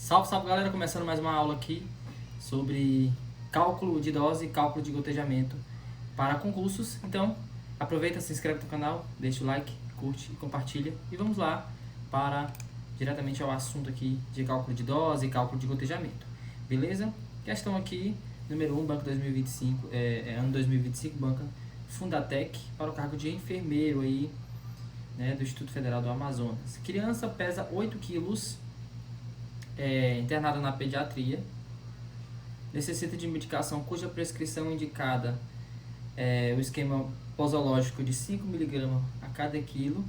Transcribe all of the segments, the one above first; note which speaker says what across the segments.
Speaker 1: Salve, salve galera, começando mais uma aula aqui sobre cálculo de dose e cálculo de gotejamento para concursos. Então, aproveita, se inscreve no canal, deixa o like, curte e compartilha. E vamos lá para diretamente ao assunto aqui de cálculo de dose e cálculo de gotejamento. Beleza? Questão aqui, número 1, banco 2025, ano 2025, banca Fundatec, para o cargo de enfermeiro aí, né, do Instituto Federal do Amazonas. Criança pesa 8 quilos, internada na pediatria, necessita de medicação cuja prescrição indicada é o esquema posológico de 5 mg a cada quilo,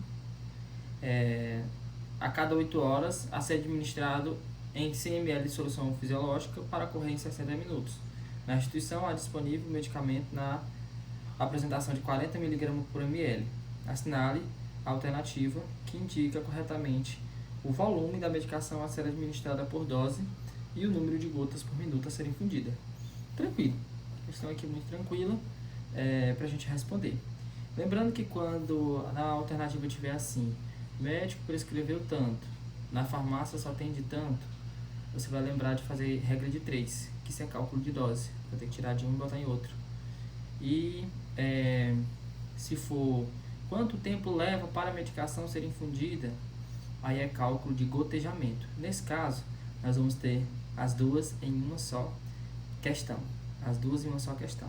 Speaker 1: a cada 8 horas, a ser administrado em 100 ml de solução fisiológica para correr em 60 minutos. Na instituição há disponível medicamento na apresentação de 40 mg por ml. Assinale a alternativa que indica corretamente o volume da medicação a ser administrada por dose e o número de gotas por minuto a ser infundida. Tranquilo. Questão aqui muito tranquila para a gente responder. Lembrando que quando na alternativa tiver assim, médico prescreveu tanto, na farmácia só tem de tanto, você vai lembrar de fazer regra de 3, que isso é cálculo de dose. Vai ter que tirar de um e botar em outro. E se for quanto tempo leva para a medicação ser infundida, aí é cálculo de gotejamento. Nesse caso, nós vamos ter as duas em uma só questão. As duas em uma só questão.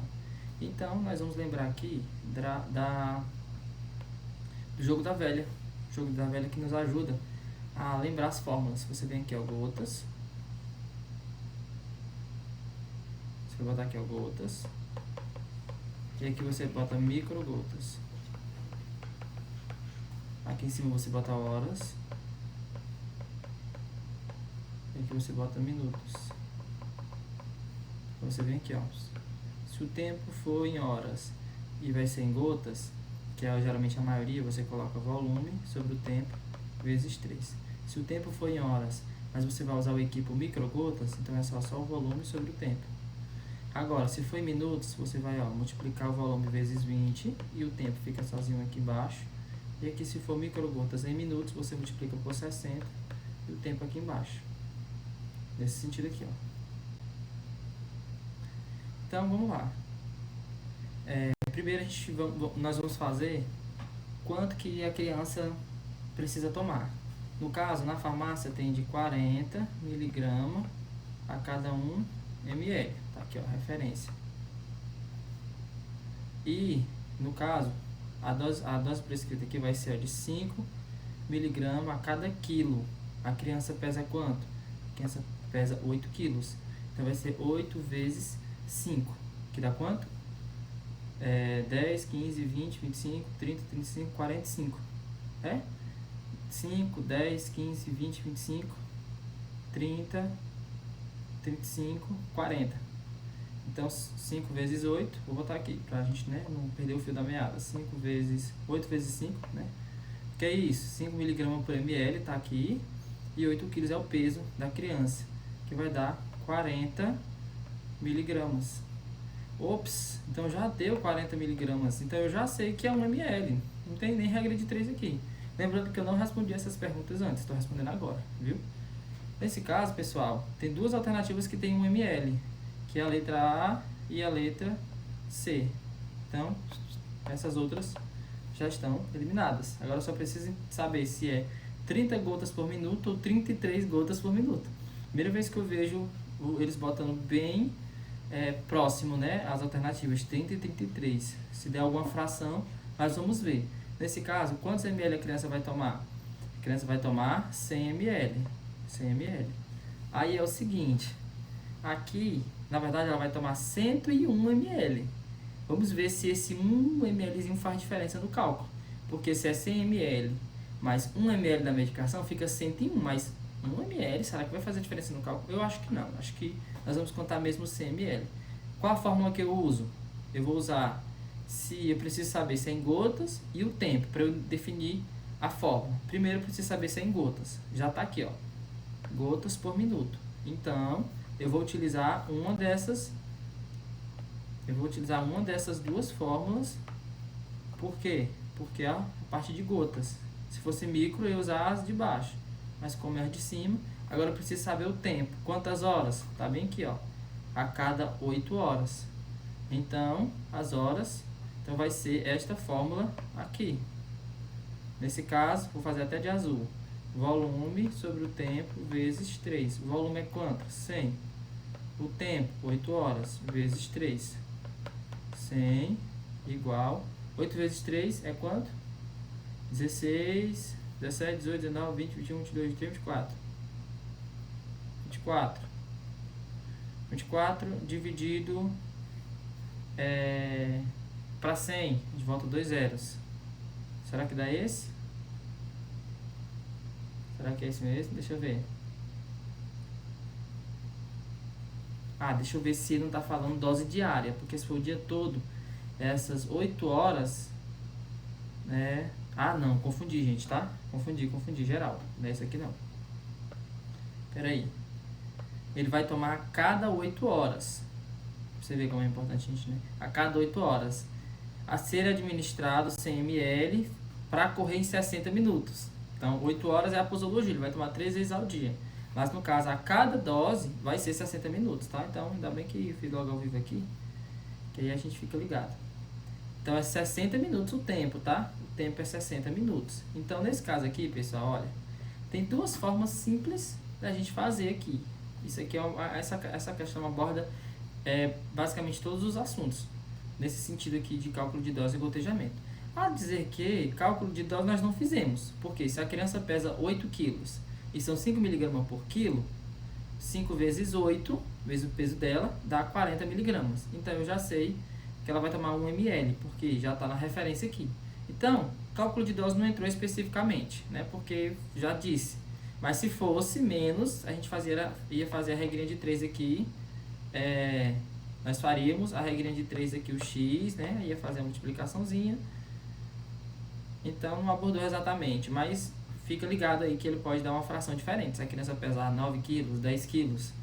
Speaker 1: Então, nós vamos lembrar aqui do jogo da velha. O jogo da velha que nos ajuda a lembrar as fórmulas. Você vem aqui, ó, gotas. Você vai botar aqui, ó, gotas. E aqui você bota microgotas. Aqui em cima você bota horas. E aqui você bota minutos. Você vem aqui, ó. Se o tempo for em horas e vai ser em gotas, que é geralmente a maioria, você coloca volume sobre o tempo vezes 3. Se o tempo for em horas, mas você vai usar o equipo microgotas, então é só o volume sobre o tempo. Agora, se for em minutos, você vai multiplicar o volume vezes 20 e o tempo fica sozinho aqui embaixo. E aqui, se for microgotas em minutos, você multiplica por 60 e o tempo aqui embaixo. Nesse sentido aqui, ó. Então, vamos lá. Primeiro, nós vamos fazer quanto que a criança precisa tomar. No caso, na farmácia tem de 40 mg a cada 1 ml. Tá aqui, ó, a referência. E, no caso, a dose prescrita aqui vai ser de 5 mg a cada quilo. A criança pesa quanto? A criança pesa 8 quilos. Então, vai ser 8 vezes 5, que dá quanto? 10, 15, 20, 25, 30, 35, 45. 5, 10, 15, 20, 25, 30, 35, 40. Então, 5 vezes 8, vou botar aqui, pra gente, né, não perder o fio da meada. 8 vezes 5, né? Que é isso, 5 mg por ml, tá aqui. E 8 kg é o peso da criança, que vai dar 40 miligramas. Ops, então já deu 40 miligramas. Então eu já sei que é 1 ml. Não tem nem regra de 3 aqui. Lembrando que eu não respondi essas perguntas antes, estou respondendo agora, viu? Nesse caso, pessoal, tem duas alternativas que tem 1 ml, que é a letra A e a letra C. Então, essas outras já estão eliminadas. Agora eu só preciso saber se é 30 gotas por minuto ou 33 gotas por minuto. Primeira vez que eu vejo eles botando bem próximo, né, as alternativas 30 e 33. Se der alguma fração, nós vamos ver. Nesse caso, quantos ml a criança vai tomar? A criança vai tomar 100 ml. 100 ml. Aí é o seguinte, aqui, na verdade, ela vai tomar 101 ml. Vamos ver se esse 1 mlzinho faz diferença no cálculo. Porque se é 100 ml mais 1 ml da medicação, fica 101, mas 1 ml, será que vai fazer diferença no cálculo? Eu acho que não, acho que nós vamos contar mesmo 100 ml. Qual a fórmula que eu uso? Eu vou usar, se eu preciso saber se é em gotas e o tempo, para eu definir a fórmula. Primeiro eu preciso saber se é em gotas, já está aqui, ó, gotas por minuto. Então, eu vou utilizar uma dessas duas fórmulas. Por quê? Porque a parte de gotas. Se fosse micro, eu ia usar as de baixo. Mas como é as de cima, Agora eu preciso saber o tempo. Quantas horas? Tá bem aqui, ó. A cada 8 horas. Então, as horas... Então, vai ser esta fórmula aqui. Nesse caso, vou fazer até de azul. Volume sobre o tempo vezes 3. O volume é quanto? 100. O tempo, 8 horas, vezes 3. 100 igual... 8 vezes 3 é quanto? 16, 17, 18, 19, 20, 21, 22, 23, 24. 24. 24 dividido para 100. A gente volta 2 zeros. Será que dá esse? Será que é esse mesmo? Deixa eu ver. Ah, deixa eu ver se não tá falando dose diária. Porque se for o dia todo, essas 8 horas, né? Ah, não, confundi, gente, tá? Confundi, geral. Não é esse aqui, não. Pera aí. Ele vai tomar a cada 8 horas. Pra você ver como é importante, gente, né? A cada 8 horas. A ser administrado 100 ml para correr em 60 minutos. Então, 8 horas é a posologia. Ele vai tomar 3 vezes ao dia. Mas, no caso, a cada dose vai ser 60 minutos, tá? Então, ainda bem que eu fiz logo ao vivo aqui. Que aí a gente fica ligado. Então, é 60 minutos o tempo, tá? O tempo é 60 minutos. Então, nesse caso aqui, pessoal, olha. Tem duas formas simples da gente fazer aqui. Isso aqui, essa questão aborda basicamente todos os assuntos. Nesse sentido aqui de cálculo de dose e gotejamento. A dizer que cálculo de dose nós não fizemos. Porque se a criança pesa 8 quilos e são 5 mg por quilo, 5 vezes 8, vezes o peso dela, dá 40 mg. Então, eu já sei que ela vai tomar 1 ml, porque já está na referência aqui. Então, cálculo de dose não entrou especificamente, né? Porque já disse. Mas se fosse menos, a gente ia fazer a regrinha de 3 aqui. Nós faríamos a regrinha de 3 aqui, o x, né? Ia fazer a multiplicaçãozinha. Então, não abordou exatamente, mas fica ligado aí que ele pode dar uma fração diferente. Se a criança pesar 9 quilos, 10 quilos,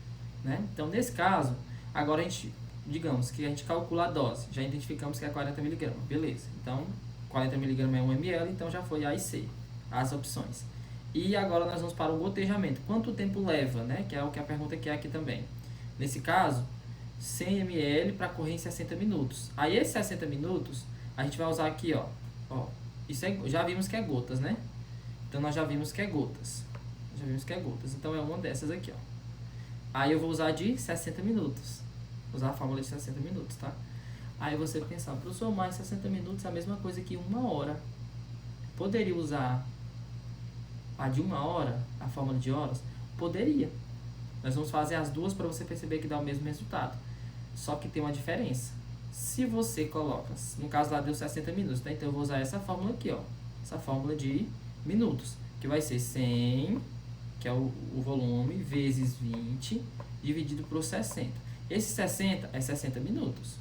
Speaker 1: né? Então, nesse caso, agora a gente, digamos que a gente calcula a dose. Já identificamos que é 40 mg, beleza. Então, 40 mg é 1 ml, então já foi A e C, as opções. E agora nós vamos para o gotejamento. Quanto tempo leva, né? Que é o que a pergunta que é aqui também. Nesse caso, 100 ml para correr em 60 minutos. Aí, esses 60 minutos, a gente vai usar aqui, ó. Isso já vimos que é gotas, né? Então, nós já vimos que é gotas. Então, é uma dessas aqui, ó. Aí, eu vou usar de 60 minutos. Usar a fórmula de 60 minutos, tá? Aí, você pensar, professor, mais 60 minutos é a mesma coisa que 1 hora. Poderia usar a de 1 hora, a fórmula de horas? Poderia. Nós vamos fazer as duas para você perceber que dá o mesmo resultado. Só que tem uma diferença. Se você coloca, no caso lá deu 60 minutos, tá? Então eu vou usar essa fórmula aqui, ó. Essa fórmula de minutos, que vai ser 100, que é o volume, vezes 20, dividido por 60. Esse 60 é 60 minutos.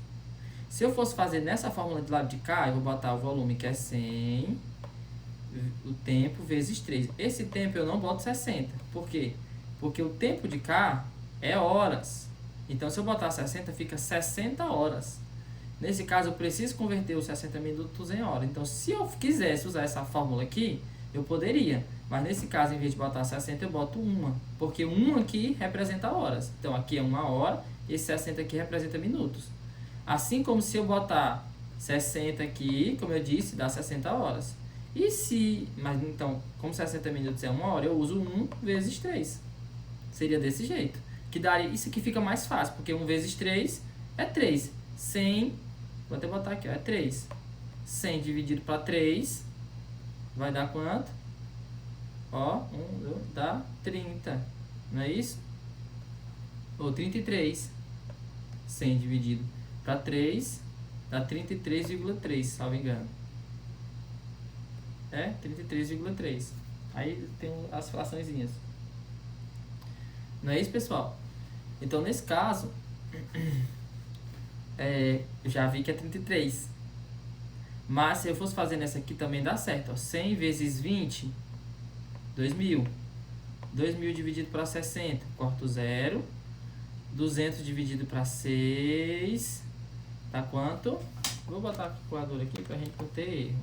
Speaker 1: Se eu fosse fazer nessa fórmula de lado de cá, eu vou botar o volume, que é 100, o tempo, vezes 3. Esse tempo eu não boto 60. Por quê? Porque o tempo de cá é horas. Então, se eu botar 60, fica 60 horas. Nesse caso, eu preciso converter os 60 minutos em hora. Então, se eu quisesse usar essa fórmula aqui, eu poderia. Mas nesse caso, em vez de botar 60, eu boto 1. Porque 1 aqui representa horas. Então, aqui é 1 hora, e esse 60 aqui representa minutos. Assim como se eu botar 60 aqui, como eu disse, dá 60 horas. Mas então, como 60 minutos é 1 hora, eu uso 1 vezes 3. Seria desse jeito. Que daria, isso aqui fica mais fácil, porque 1 vezes 3 é 3. 100, vou até botar aqui, ó, é 3. 100 dividido para 3 vai dar quanto? Ó, 1, dá 30. Não é isso? Ou 33. 100 dividido para 3 dá 33,3, salvo engano. 33,3. Aí tem as fraçõezinhas. Não é isso, pessoal? Então, nesse caso, eu já vi que é 33. Mas, se eu fosse fazer nessa aqui, também dá certo. Ó. 100 vezes 20, 2.000. 2.000 dividido para 60, corto 0. 200 dividido para 6, dá quanto? Vou botar a calculadora aqui para a gente não ter erro.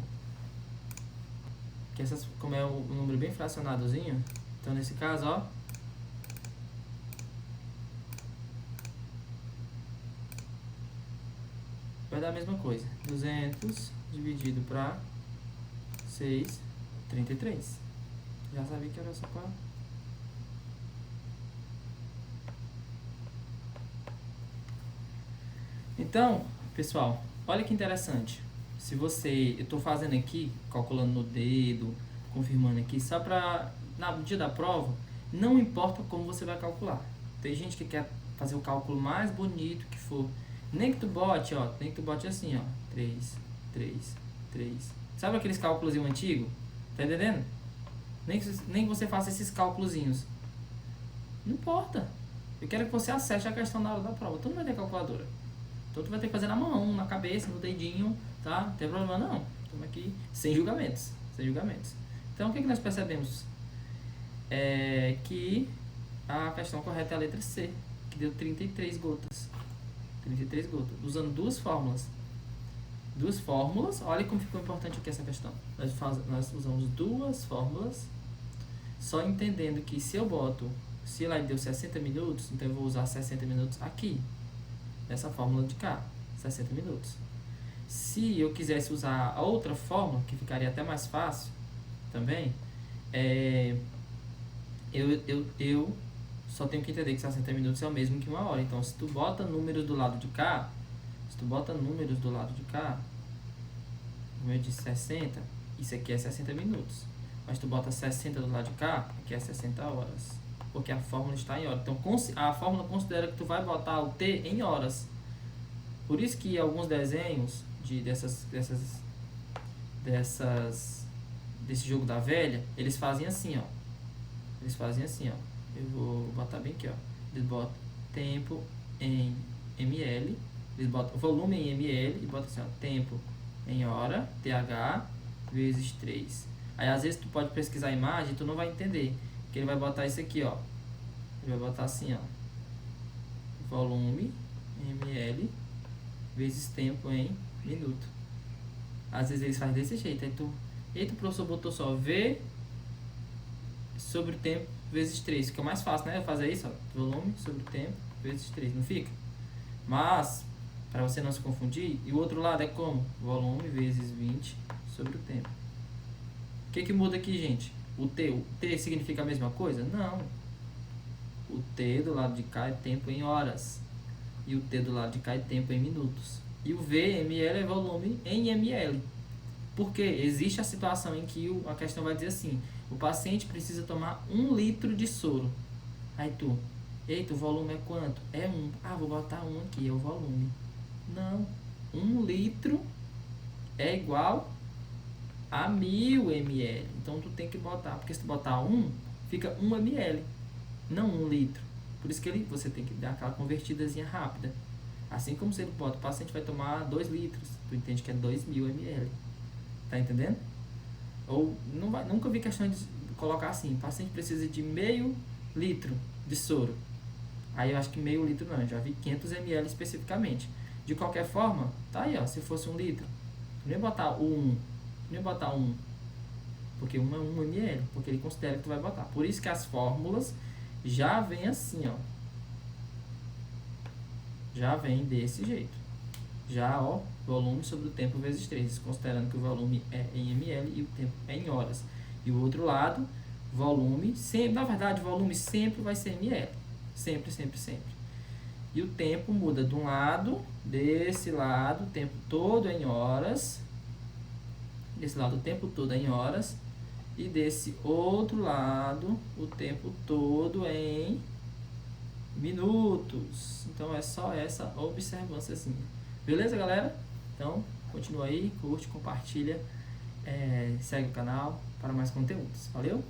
Speaker 1: Que como é um número bem fracionadozinho, então, nesse caso, ó, vai dar a mesma coisa. 200 dividido para 6, 33. Já sabia que era só para... Então, pessoal, olha que interessante. Se você... Eu estou fazendo aqui, calculando no dedo, confirmando aqui, só para... No dia da prova, não importa como você vai calcular. Tem gente que quer fazer o cálculo mais bonito que for. Nem que tu bote, ó. Nem que tu bote assim, ó. 3, 3, 3. Sabe aqueles cálculos antigos? Tá entendendo? Nem que você faça esses cálculozinhos. Não importa. Eu quero que você acerte a questão na hora da prova. Tu não vai ter calculadora. Então tu vai ter que fazer na mão, na cabeça, no dedinho, tá? Não tem problema não. Estamos aqui sem julgamentos. Sem julgamentos. Então o que nós percebemos? É que a questão correta é a letra C, que deu 33 gotas. 33 gotas. Usando duas fórmulas. Duas fórmulas. Olha como ficou importante aqui essa questão. Nós usamos duas fórmulas. Só entendendo que se eu boto... Se lá deu 60 minutos, então eu vou usar 60 minutos aqui. Nessa fórmula de cá. 60 minutos. Se eu quisesse usar a outra fórmula, que ficaria até mais fácil também, eu só tenho que entender que 60 minutos é o mesmo que 1 hora. Então, se tu bota números do lado de cá, como eu disse 60, isso aqui é 60 minutos. Mas tu bota 60 do lado de cá, aqui é 60 horas. Porque a fórmula está em horas. Então, a fórmula considera que tu vai botar o T em horas. Por isso que alguns desenhos desse jogo da velha, eles fazem assim, ó. Eu vou botar bem aqui, ó. Eles botam tempo em ml, eles botam volume em ml e botam assim, ó, tempo em hora, TH, vezes 3. Aí às vezes tu pode pesquisar a imagem e tu não vai entender, que ele vai botar isso aqui, ó. Ele vai botar assim, ó. Volume em ml vezes tempo em minuto. Às vezes eles fazem desse jeito. Aí o professor botou só V sobre o tempo vezes 3. Fica mais fácil, né? Fazer isso, ó. Volume sobre o tempo vezes 3. Não fica? Mas, para você não se confundir, e o outro lado é como? Volume vezes 20 sobre o tempo. O que muda aqui, gente? O T significa a mesma coisa? Não. O T do lado de cá é tempo em horas. E o T do lado de cá é tempo em minutos. E o V, ml, é volume em ml. Porque existe a situação em que a questão vai dizer assim: o paciente precisa tomar 1 litro de soro. Aí eita, o volume é quanto? É 1. Ah, vou botar 1 aqui, é o volume. Não. 1 litro é igual a 1000 ml. Então tu tem que botar, porque se tu botar 1, fica 1 ml, não 1 litro. Por isso que você tem que dar aquela convertidazinha rápida. Assim como se ele bota, o paciente vai tomar 2 litros, tu entende que é 2000 ml. Tá entendendo? Ou nunca vi questão de colocar assim: o paciente precisa de meio litro de soro. Aí eu acho que meio litro não, eu já vi 500 ml especificamente. De qualquer forma, tá aí, ó, se fosse 1 litro, não ia botar o 1, não ia botar 1, porque 1 é 1 ml, porque ele considera que tu vai botar. Por isso que as fórmulas já vem assim, ó. Já vem desse jeito. Já, ó, volume sobre o tempo vezes 3, considerando que o volume é em ml e o tempo é em horas. E o outro lado, volume, sempre, na verdade, volume sempre vai ser ml. Sempre, sempre, sempre. E o tempo muda de um lado, desse lado, o tempo todo é em horas. Desse lado, o tempo todo é em horas. E desse outro lado, o tempo todo é em minutos. Então, é só essa observância assim. Beleza, galera? Então, continua aí, curte, compartilha, segue o canal para mais conteúdos. Valeu?